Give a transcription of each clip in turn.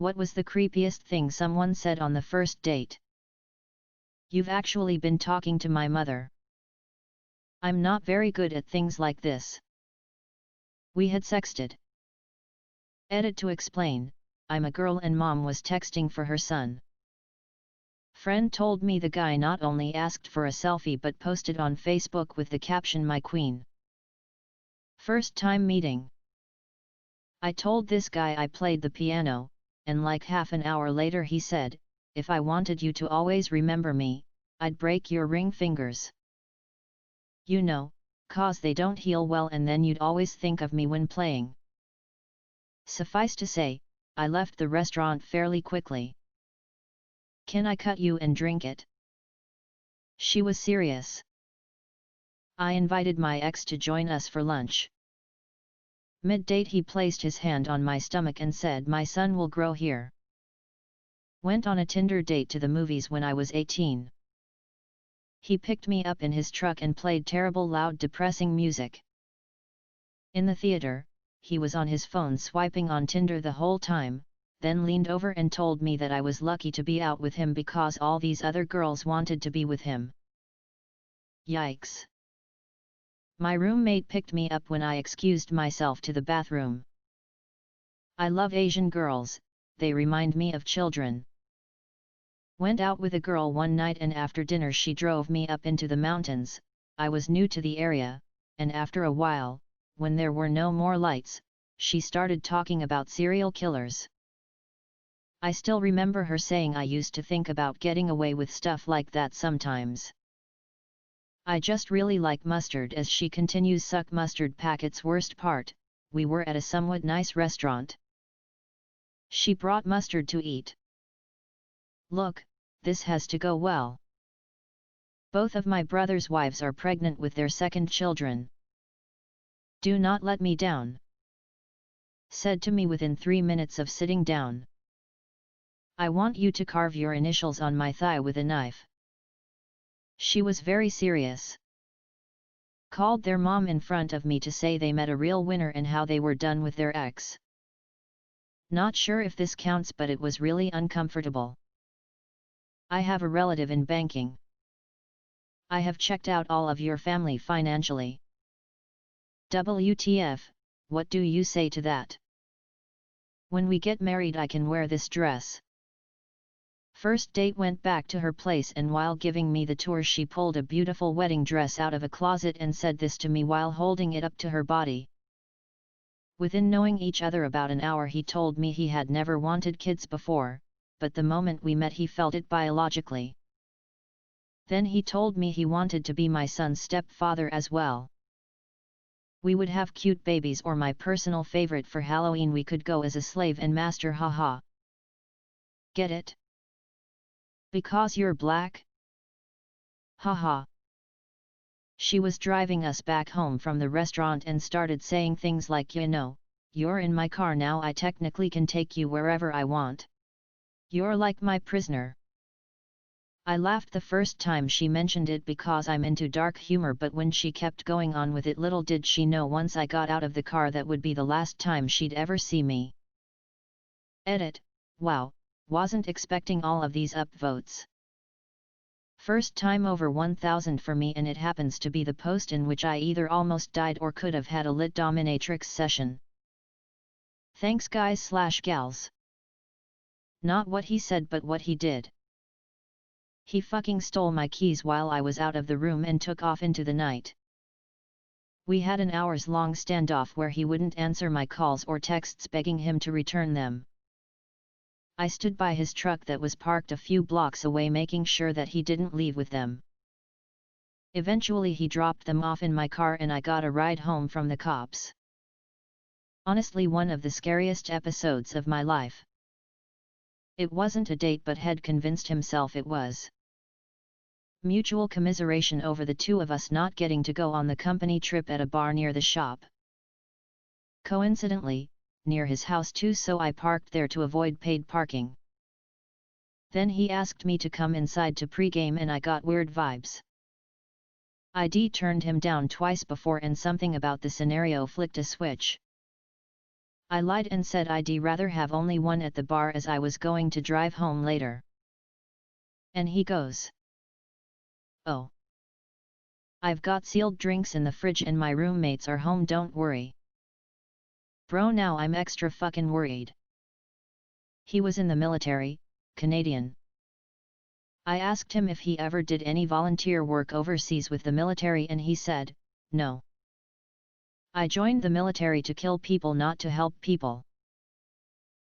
What was the creepiest thing someone said on the first date? You've actually been talking to my mother. I'm not very good at things like this. We had sexted. Edit to explain, I'm a girl and mom was texting for her son. Friend told me the guy not only asked for a selfie but posted on Facebook with the caption "My Queen." First time meeting. I told this guy I played the piano, and like half an hour later he said, if I wanted you to always remember me, I'd break your ring fingers. You know, 'cause they don't heal well and then you'd always think of me when playing. Suffice to say, I left the restaurant fairly quickly. Can I cut you and drink it? She was serious. I invited my ex to join us for lunch. Mid-date he placed his hand on my stomach and said my son will grow here. Went on a Tinder date to the movies when I was 18. He picked me up in his truck and played terrible loud depressing music. In the theater, he was on his phone swiping on Tinder the whole time, then leaned over and told me that I was lucky to be out with him because all these other girls wanted to be with him. Yikes. My roommate picked me up when I excused myself to the bathroom. I love Asian girls, they remind me of children. Went out with a girl one night and after dinner she drove me up into the mountains. I was new to the area, and after a while, when there were no more lights, she started talking about serial killers. I still remember her saying I used to think about getting away with stuff like that sometimes. I just really like mustard. As she continues, suck mustard packets. Worst part, we were at a somewhat nice restaurant. She brought mustard to eat. Look, this has to go well. Both of my brother's wives are pregnant with their second children. Do not let me down. Said to me within 3 minutes of sitting down. I want you to carve your initials on my thigh with a knife. She was very serious. Called their mom in front of me to say they met a real winner and how they were done with their ex. Not sure if this counts, but it was really uncomfortable. I have a relative in banking. I have checked out all of your family financially. WTF, what do you say to that? When we get married I can wear this dress. First date went back to her place and while giving me the tour she pulled a beautiful wedding dress out of a closet and said this to me while holding it up to her body. Within knowing each other about an hour he told me he had never wanted kids before, but the moment we met he felt it biologically. Then he told me he wanted to be my son's stepfather as well. We would have cute babies, or my personal favorite for Halloween we could go as a slave and master. Haha. Get it? Because you're black? Haha. She was driving us back home from the restaurant and started saying things like, you know, you're in my car now, I technically can take you wherever I want. You're like my prisoner. I laughed the first time she mentioned it because I'm into dark humor, but when she kept going on with it, little did she know once I got out of the car that would be the last time she'd ever see me. Edit, wow, wasn't expecting all of these upvotes. First time over 1000 for me, and it happens to be the post in which I either almost died or could have had a lit dominatrix session. Thanks guys/gals. Not what he said but what he did. He fucking stole my keys while I was out of the room and took off into the night. We had an hours-long standoff where he wouldn't answer my calls or texts begging him to return them. I stood by his truck that was parked a few blocks away making sure that he didn't leave with them. Eventually he dropped them off in my car and I got a ride home from the cops. Honestly, one of the scariest episodes of my life. It wasn't a date but had convinced himself it was. Mutual commiseration over the two of us not getting to go on the company trip at a bar near the shop. Coincidentally, near his house too, so I parked there to avoid paid parking. Then he asked me to come inside to pregame and I got weird vibes. I turned him down twice before and something about the scenario flicked a switch. I lied and said I'd rather have only one at the bar as I was going to drive home later. And he goes, "Oh, I've got sealed drinks in the fridge and my roommates are home, don't worry." Bro, now I'm extra fucking worried. He was in the military, Canadian. I asked him if he ever did any volunteer work overseas with the military and he said, no. I joined the military to kill people, not to help people.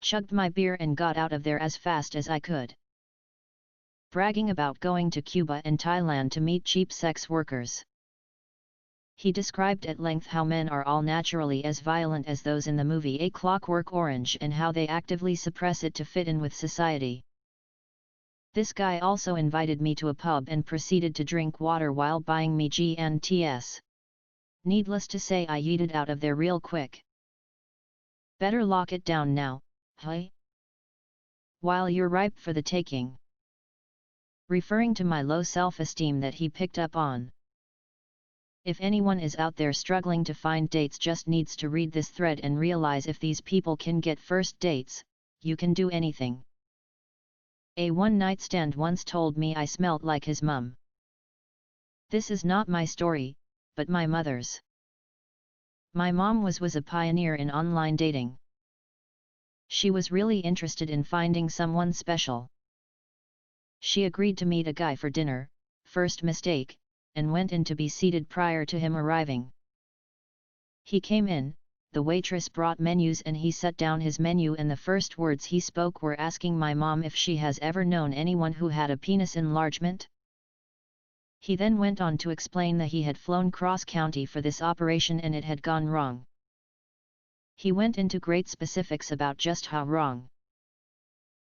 Chugged my beer and got out of there as fast as I could. Bragging about going to Cuba and Thailand to meet cheap sex workers. He described at length how men are all naturally as violent as those in the movie A Clockwork Orange and how they actively suppress it to fit in with society. This guy also invited me to a pub and proceeded to drink water while buying me G&Ts. Needless to say, I yeeted out of there real quick. Better lock it down now, hey? While you're ripe for the taking. Referring to my low self-esteem that he picked up on. If anyone is out there struggling to find dates, just needs to read this thread and realize if these people can get first dates, you can do anything. A one-night stand once told me I smelt like his mum. This is not my story, but my mother's. My mom was a pioneer in online dating. She was really interested in finding someone special. She agreed to meet a guy for dinner, first mistake, and went in to be seated prior to him arriving. He came in, the waitress brought menus and he set down his menu and the first words he spoke were asking my mom if she has ever known anyone who had a penis enlargement. He then went on to explain that he had flown cross-county for this operation and it had gone wrong. He went into great specifics about just how wrong.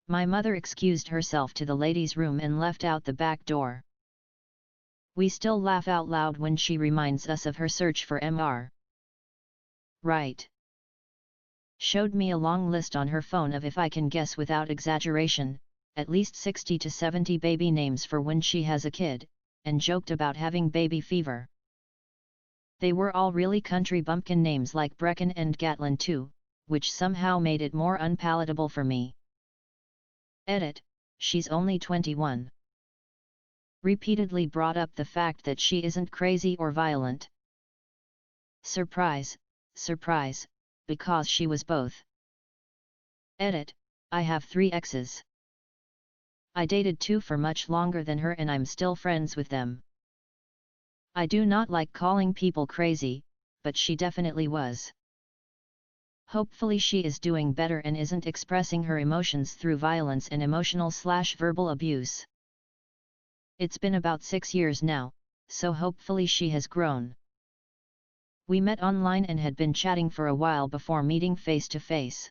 My mother excused herself to the ladies' room and left out the back door. We still laugh out loud when she reminds us of her search for Mr. Right. Showed me a long list on her phone of, if I can guess without exaggeration, at least 60 to 70 baby names for when she has a kid, and joked about having baby fever. They were all really country bumpkin names like Brecken and Gatlin too, which somehow made it more unpalatable for me. Edit, she's only 21. Repeatedly brought up the fact that she isn't crazy or violent. Surprise, surprise, because she was both. Edit, I have 3 exes. I dated 2 for much longer than her and I'm still friends with them. I do not like calling people crazy, but she definitely was. Hopefully she is doing better and isn't expressing her emotions through violence and emotional/verbal abuse. It's been about 6 years now, so hopefully she has grown. We met online and had been chatting for a while before meeting face to face.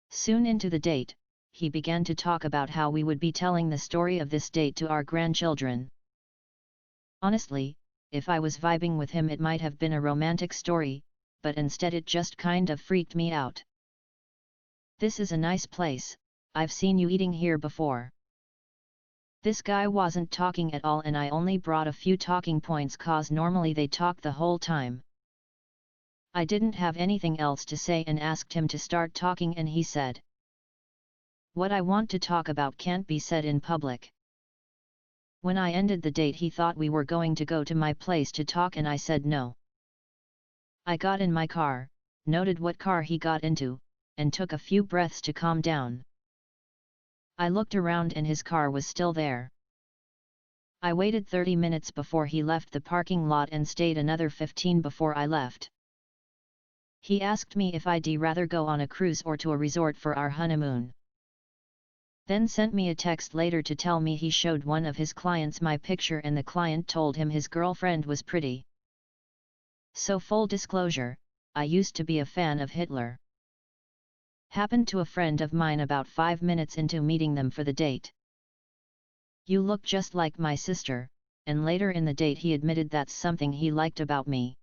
Soon into the date, he began to talk about how we would be telling the story of this date to our grandchildren. Honestly, if I was vibing with him it might have been a romantic story, but instead it just kind of freaked me out. This is a nice place, I've seen you eating here before. This guy wasn't talking at all and I only brought a few talking points cause normally they talk the whole time. I didn't have anything else to say and asked him to start talking and he said, "What I want to talk about can't be said in public." When I ended the date he thought we were going to go to my place to talk and I said no. I got in my car, noted what car he got into, and took a few breaths to calm down. I looked around and his car was still there. I waited 30 minutes before he left the parking lot and stayed another 15 before I left. He asked me if I'd rather go on a cruise or to a resort for our honeymoon. Then sent me a text later to tell me he showed one of his clients my picture and the client told him his girlfriend was pretty. So full disclosure, I used to be a fan of Hitler. Happened to a friend of mine about 5 minutes into meeting them for the date. "You look just like my sister," and later in the date he admitted that's something he liked about me.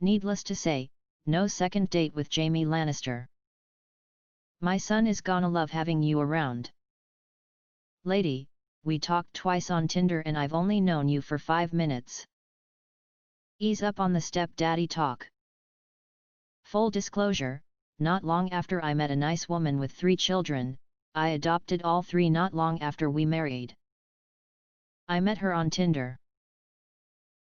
Needless to say, no second date with Jamie Lannister. My son is gonna love having you around. Lady, we talked twice on Tinder and I've only known you for 5 minutes. Ease up on the step-daddy talk. Full disclosure, not long after I met a nice woman with 3 children, I adopted all 3 not long after we married. I met her on Tinder.